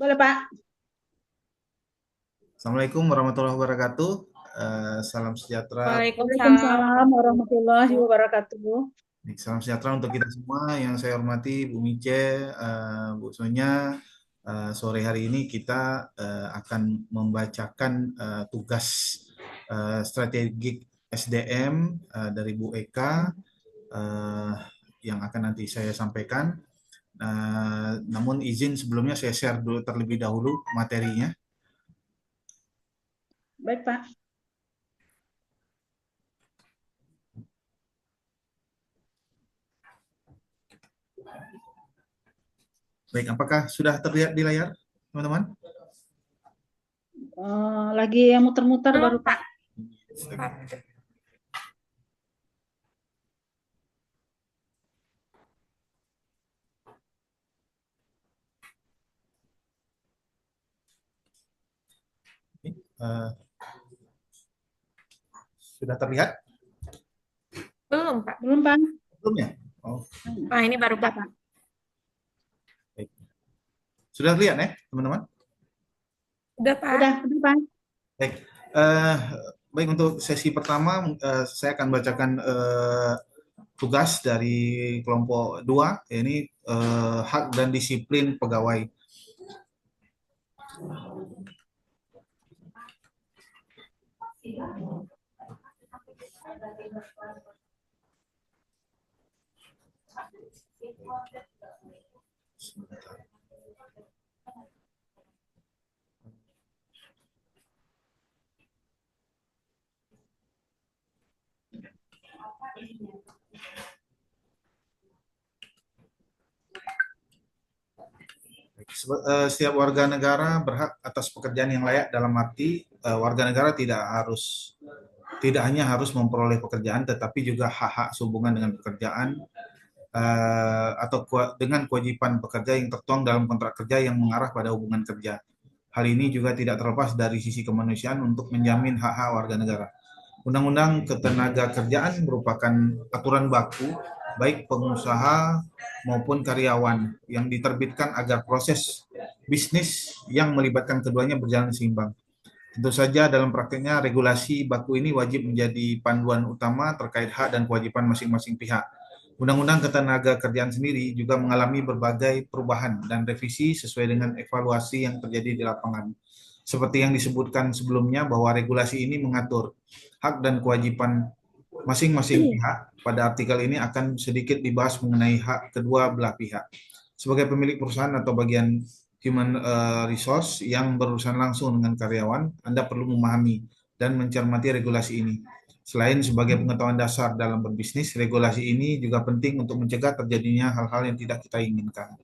Boleh, Pak. Assalamualaikum warahmatullahi wabarakatuh. Salam sejahtera, Waalaikumsalam Waalaikumsalam. warahmatullahi wabarakatuh. salam sejahtera untuk kita semua. Yang saya hormati Bu Mice, Bu Sonya. Sore hari ini kita akan membacakan tugas strategik SDM dari Bu Eka eh, yang akan nanti saya sampaikan. Namun izin sebelumnya saya share dulu terlebih dahulu materinya. Baik, Pak. Baik, apakah sudah terlihat di layar, teman-teman? Lagi yang muter-muter Belum, baru, Pak. Pak. Eh, sudah terlihat Belum, Pak. Belum, Pak. belum ya? Oh, Wah, ini baru, Udah, Pak. Pak. baik. Sudah terlihat ya, teman-teman? Udah, Pak. Udah, Pak. Baik. Eh, baik, untuk sesi pertama saya akan bacakan tugas dari kelompok 2, ini hak dan disiplin pegawai. Setiap warga negara berhak atas pekerjaan yang layak, dalam arti warga negara tidak hanya harus memperoleh pekerjaan, tetapi juga hak-hak sehubungan dengan pekerjaan atau dengan kewajiban pekerja yang tertuang dalam kontrak kerja yang mengarah pada hubungan kerja. Hal ini juga tidak terlepas dari sisi kemanusiaan untuk menjamin hak-hak warga negara. Undang-Undang Ketenagakerjaan merupakan aturan baku baik pengusaha maupun karyawan yang diterbitkan agar proses bisnis yang melibatkan keduanya berjalan seimbang. Tentu saja dalam prakteknya regulasi baku ini wajib menjadi panduan utama terkait hak dan kewajiban masing-masing pihak. Undang-Undang Ketenagakerjaan sendiri juga mengalami berbagai perubahan dan revisi sesuai dengan evaluasi yang terjadi di lapangan. Seperti yang disebutkan sebelumnya bahwa regulasi ini mengatur hak dan kewajiban masing-masing pihak. Pada artikel ini akan sedikit dibahas mengenai hak kedua belah pihak. Sebagai pemilik perusahaan atau bagian human resource yang berurusan langsung dengan karyawan, Anda perlu memahami dan mencermati regulasi ini. Selain sebagai pengetahuan dasar dalam berbisnis, regulasi ini juga penting untuk mencegah terjadinya hal-hal yang tidak kita inginkan.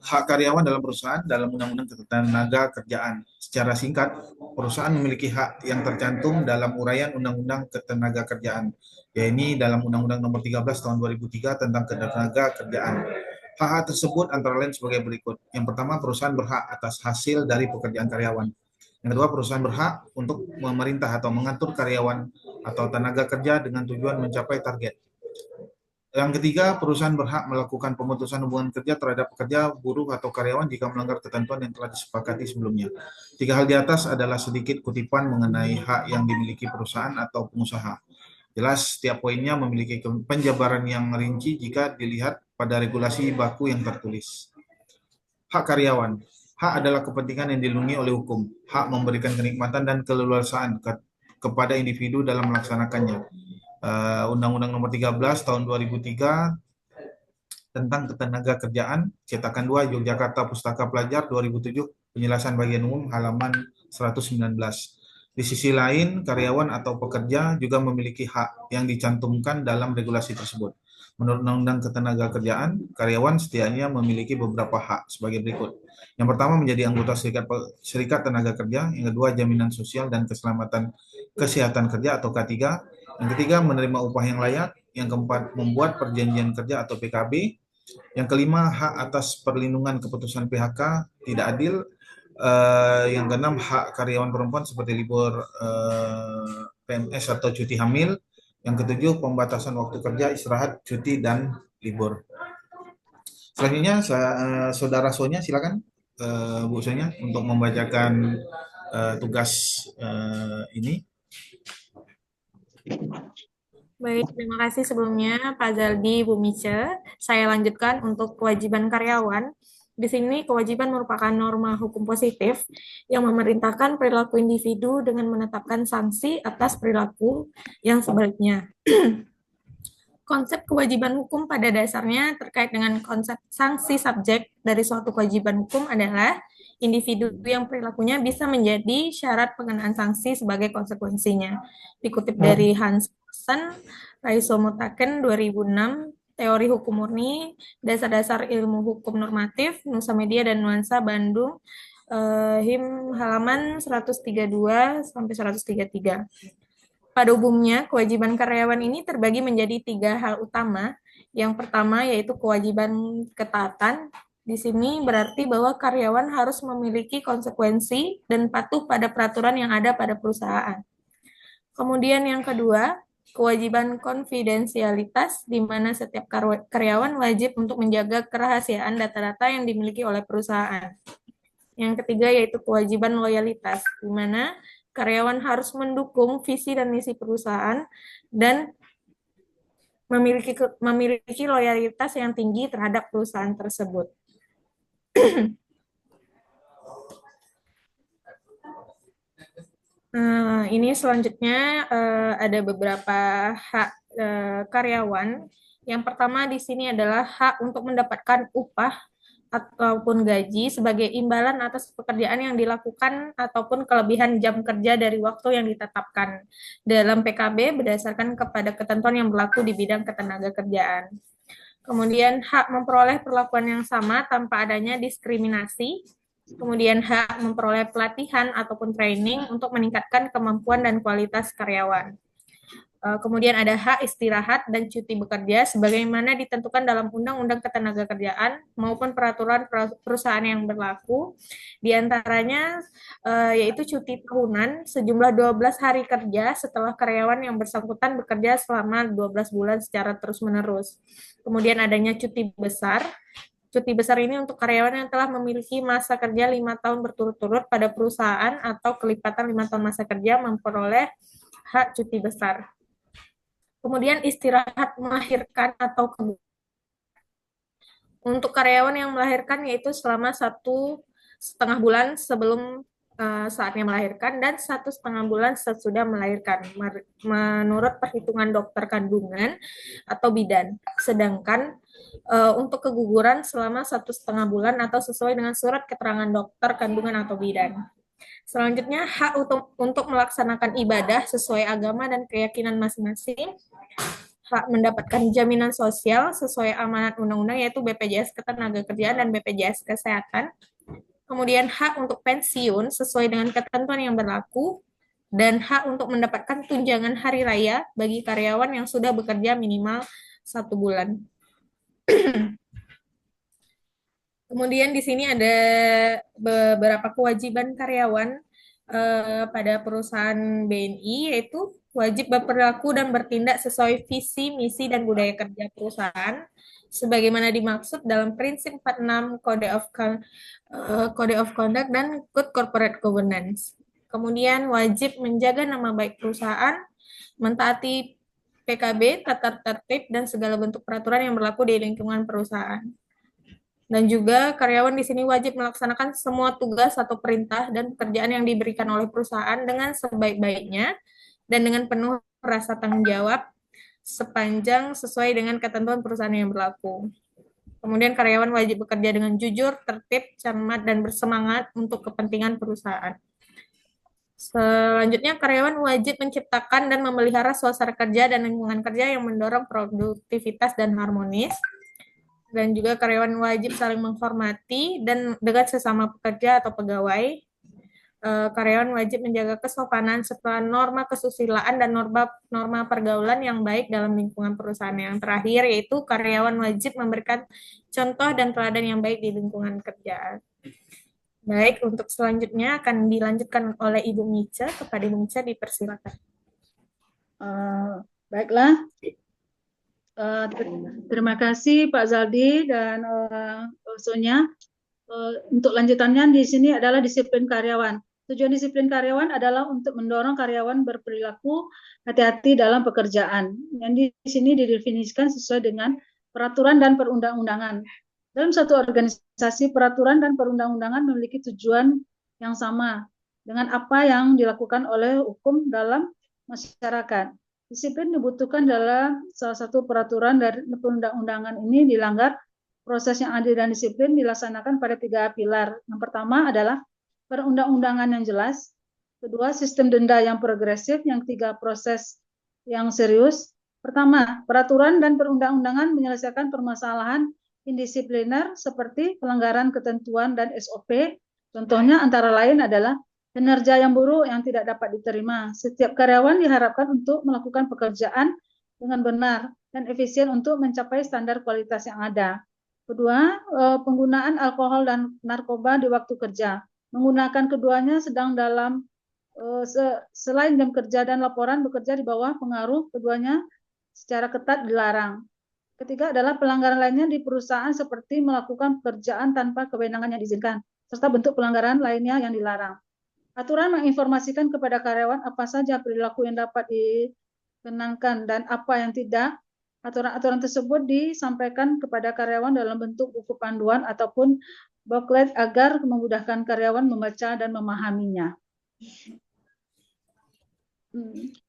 Hak karyawan dalam perusahaan dalam Undang-Undang Ketenagakerjaan. Secara singkat, perusahaan memiliki hak yang tercantum dalam uraian Undang-Undang Ketenagakerjaan, yaitu dalam Undang-Undang Nomor 13 Tahun 2003 tentang Ketenagakerjaan. Hak-hak tersebut antara lain sebagai berikut. Yang pertama, perusahaan berhak atas hasil dari pekerjaan karyawan. Yang kedua, perusahaan berhak untuk memerintah atau mengatur karyawan atau tenaga kerja dengan tujuan mencapai target. Yang ketiga, perusahaan berhak melakukan pemutusan hubungan kerja terhadap pekerja, buruh, atau karyawan jika melanggar ketentuan yang telah disepakati sebelumnya. Tiga hal di atas adalah sedikit kutipan mengenai hak yang dimiliki perusahaan atau pengusaha. Jelas, setiap poinnya memiliki penjabaran yang rinci jika dilihat pada regulasi baku yang tertulis. Hak karyawan. Hak adalah kepentingan yang dilindungi oleh hukum. Hak memberikan kenikmatan dan keleluasaan kepada individu dalam melaksanakannya. Undang-Undang Nomor 13 Tahun 2003 tentang Ketenagakerjaan, cetakan 2 Yogyakarta Pustaka Pelajar 2007, penjelasan bagian umum halaman 119. Di sisi lain, karyawan atau pekerja juga memiliki hak yang dicantumkan dalam regulasi tersebut. Menurut Undang-Undang Ketenagakerjaan, karyawan setianya memiliki beberapa hak sebagai berikut. Yang pertama, menjadi anggota serikat tenaga kerja. Yang kedua, jaminan sosial dan keselamatan kesehatan kerja atau K3. Yang ketiga, menerima upah yang layak. Yang keempat, membuat perjanjian kerja atau PKB. Yang kelima, hak atas perlindungan keputusan PHK tidak adil. Yang keenam, hak karyawan perempuan seperti libur PMS atau cuti hamil. Yang ketujuh, pembatasan waktu kerja, istirahat, cuti, dan libur. Selanjutnya, Saudara Sonya, silakan Bu Sonya untuk membacakan tugas ini. Baik, terima kasih sebelumnya Pak Zaldi, Bu Mice. Saya lanjutkan untuk kewajiban karyawan. Di sini kewajiban merupakan norma hukum positif yang memerintahkan perilaku individu dengan menetapkan sanksi atas perilaku yang sebaliknya. Konsep kewajiban hukum pada dasarnya terkait dengan konsep sanksi subjek dari suatu kewajiban hukum adalah individu yang perilakunya bisa menjadi syarat pengenaan sanksi sebagai konsekuensinya. Dikutip dari Hans Kelsen, Raiso Mutaken 2006, Teori Hukum Murni, Dasar-dasar Ilmu Hukum Normatif, Nusa Media dan Nuansa Bandung, HIM halaman 132 sampai 133. Pada umumnya, kewajiban karyawan ini terbagi menjadi tiga hal utama. Yang pertama yaitu kewajiban ketaatan. Di sini berarti bahwa karyawan harus memiliki konsekuensi dan patuh pada peraturan yang ada pada perusahaan. Kemudian yang kedua, kewajiban konfidensialitas, di mana setiap karyawan wajib untuk menjaga kerahasiaan data-data yang dimiliki oleh perusahaan. Yang ketiga yaitu kewajiban loyalitas, di mana karyawan harus mendukung visi dan misi perusahaan dan memiliki loyalitas yang tinggi terhadap perusahaan tersebut. Ini selanjutnya ada beberapa hak karyawan. Yang pertama di sini adalah hak untuk mendapatkan upah ataupun gaji sebagai imbalan atas pekerjaan yang dilakukan ataupun kelebihan jam kerja dari waktu yang ditetapkan dalam PKB berdasarkan kepada ketentuan yang berlaku di bidang ketenagakerjaan. Kemudian hak memperoleh perlakuan yang sama tanpa adanya diskriminasi. Kemudian hak memperoleh pelatihan ataupun training untuk meningkatkan kemampuan dan kualitas karyawan. Kemudian ada hak istirahat dan cuti bekerja sebagaimana ditentukan dalam Undang-Undang Ketenagakerjaan maupun peraturan perusahaan yang berlaku. Di antaranya yaitu cuti tahunan sejumlah 12 hari kerja setelah karyawan yang bersangkutan bekerja selama 12 bulan secara terus-menerus. Kemudian adanya cuti besar. Cuti besar ini untuk karyawan yang telah memiliki masa kerja 5 tahun berturut-turut pada perusahaan atau kelipatan 5 tahun masa kerja memperoleh hak cuti besar. Kemudian istirahat melahirkan atau untuk karyawan yang melahirkan yaitu selama 1,5 bulan sebelum saatnya melahirkan dan 1,5 bulan sesudah melahirkan menurut perhitungan dokter kandungan atau bidan. Sedangkan untuk keguguran selama 1,5 bulan atau sesuai dengan surat keterangan dokter kandungan atau bidan. Selanjutnya, hak untuk melaksanakan ibadah sesuai agama dan keyakinan masing-masing, hak mendapatkan jaminan sosial sesuai amanat undang-undang yaitu BPJS Ketenagakerjaan dan BPJS Kesehatan. Kemudian hak untuk pensiun sesuai dengan ketentuan yang berlaku dan hak untuk mendapatkan tunjangan hari raya bagi karyawan yang sudah bekerja minimal 1 bulan. Kemudian di sini ada beberapa kewajiban karyawan pada perusahaan BNI, yaitu wajib berperilaku dan bertindak sesuai visi, misi, dan budaya kerja perusahaan, sebagaimana dimaksud dalam prinsip 46 Code of Conduct dan Good Corporate Governance. Kemudian wajib menjaga nama baik perusahaan, mentaati PKB, tata tertib, dan segala bentuk peraturan yang berlaku di lingkungan perusahaan. Dan juga karyawan di sini wajib melaksanakan semua tugas atau perintah dan pekerjaan yang diberikan oleh perusahaan dengan sebaik-baiknya dan dengan penuh rasa tanggung jawab sepanjang sesuai dengan ketentuan perusahaan yang berlaku. Kemudian karyawan wajib bekerja dengan jujur, tertib, cermat, dan bersemangat untuk kepentingan perusahaan. Selanjutnya, karyawan wajib menciptakan dan memelihara suasana kerja dan lingkungan kerja yang mendorong produktivitas dan harmonis. Dan juga karyawan wajib saling menghormati dan dengan sesama pekerja atau pegawai. Karyawan wajib menjaga kesopanan serta norma kesusilaan dan norma pergaulan yang baik dalam lingkungan perusahaan. Yang terakhir yaitu karyawan wajib memberikan contoh dan teladan yang baik di lingkungan kerja. Baik, untuk selanjutnya akan dilanjutkan oleh Ibu Mice. Kepada Ibu Mice dipersilakan. Baiklah. Terima kasih Pak Zaldi dan Sonya. Untuk lanjutannya di sini adalah disiplin karyawan. Tujuan disiplin karyawan adalah untuk mendorong karyawan berperilaku hati-hati dalam pekerjaan. Yang di sini didefinisikan sesuai dengan peraturan dan perundang-undangan. Dalam satu organisasi, peraturan dan perundang-undangan memiliki tujuan yang sama dengan apa yang dilakukan oleh hukum dalam masyarakat. Disiplin dibutuhkan dalam salah satu peraturan dari perundang-undangan ini dilanggar. Proses yang adil dan disiplin dilaksanakan pada 3 pilar. Yang pertama adalah perundang-undangan yang jelas, kedua sistem denda yang progresif, yang ketiga proses yang serius. Pertama, peraturan dan perundang-undangan menyelesaikan permasalahan indisipliner seperti pelanggaran ketentuan dan SOP. Contohnya antara lain adalah kinerja yang buruk yang tidak dapat diterima. Setiap karyawan diharapkan untuk melakukan pekerjaan dengan benar dan efisien untuk mencapai standar kualitas yang ada. Kedua, penggunaan alkohol dan narkoba di waktu kerja. Menggunakan keduanya sedang dalam selain jam kerja dan laporan bekerja di bawah pengaruh keduanya secara ketat dilarang. Ketiga adalah pelanggaran lainnya di perusahaan seperti melakukan pekerjaan tanpa kewenangan yang diizinkan, serta bentuk pelanggaran lainnya yang dilarang. Aturan menginformasikan kepada karyawan apa saja perilaku yang dapat dikenakan dan apa yang tidak. Aturan-aturan tersebut disampaikan kepada karyawan dalam bentuk buku panduan ataupun booklet agar memudahkan karyawan membaca dan memahaminya.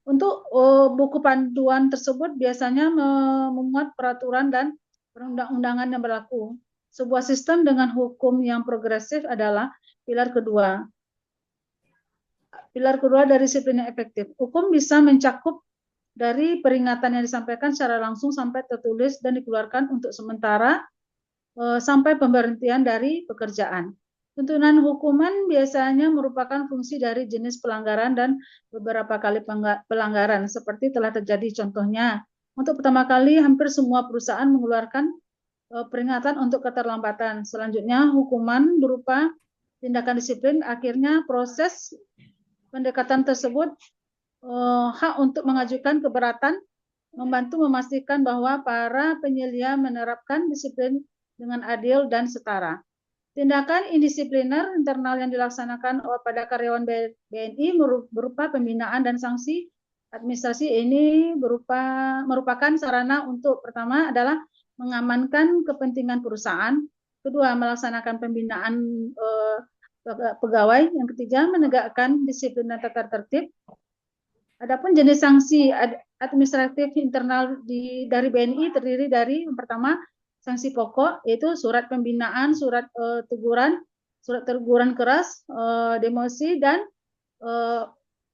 Untuk buku panduan tersebut biasanya memuat peraturan dan perundang-undangan yang berlaku. Sebuah sistem dengan hukum yang progresif adalah pilar kedua. Pilar kedua dari disiplin yang efektif. Hukum bisa mencakup dari peringatan yang disampaikan secara langsung sampai tertulis dan dikeluarkan untuk sementara sampai pemberhentian dari pekerjaan. Tuntunan hukuman biasanya merupakan fungsi dari jenis pelanggaran dan beberapa kali pelanggaran seperti telah terjadi contohnya. Untuk pertama kali hampir semua perusahaan mengeluarkan peringatan untuk keterlambatan. Selanjutnya hukuman berupa tindakan disiplin. Akhirnya proses pendekatan tersebut hak untuk mengajukan keberatan, membantu memastikan bahwa para penyelia menerapkan disiplin dengan adil dan setara. Tindakan indisipliner internal yang dilaksanakan pada karyawan BNI berupa pembinaan dan sanksi administrasi. Ini merupakan sarana untuk pertama adalah mengamankan kepentingan perusahaan, kedua melaksanakan pembinaan pegawai, yang ketiga menegakkan disiplin dan tata tertib. Adapun jenis sanksi administratif internal dari BNI terdiri dari yang pertama sanksi pokok, yaitu surat pembinaan, surat teguran keras, demosi, dan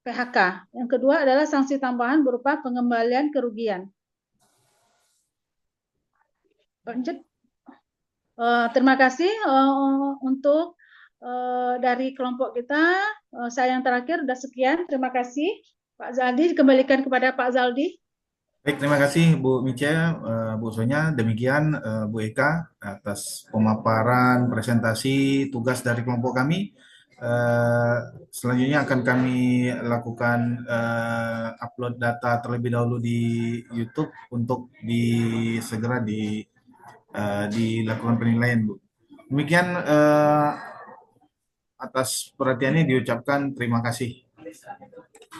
PHK. Yang kedua adalah sanksi tambahan berupa pengembalian kerugian. Lanjut. Terima kasih untuk dari kelompok kita. Saya yang terakhir, sudah sekian. Terima kasih. Pak Zaldi, dikembalikan kepada Pak Zaldi. Baik, terima kasih Bu Mice, Bu Sonya. Demikian Bu Eka atas pemaparan presentasi tugas dari kelompok kami. Selanjutnya akan kami lakukan upload data terlebih dahulu di YouTube untuk segera dilakukan penilaian, Bu. Demikian atas perhatiannya diucapkan terima kasih.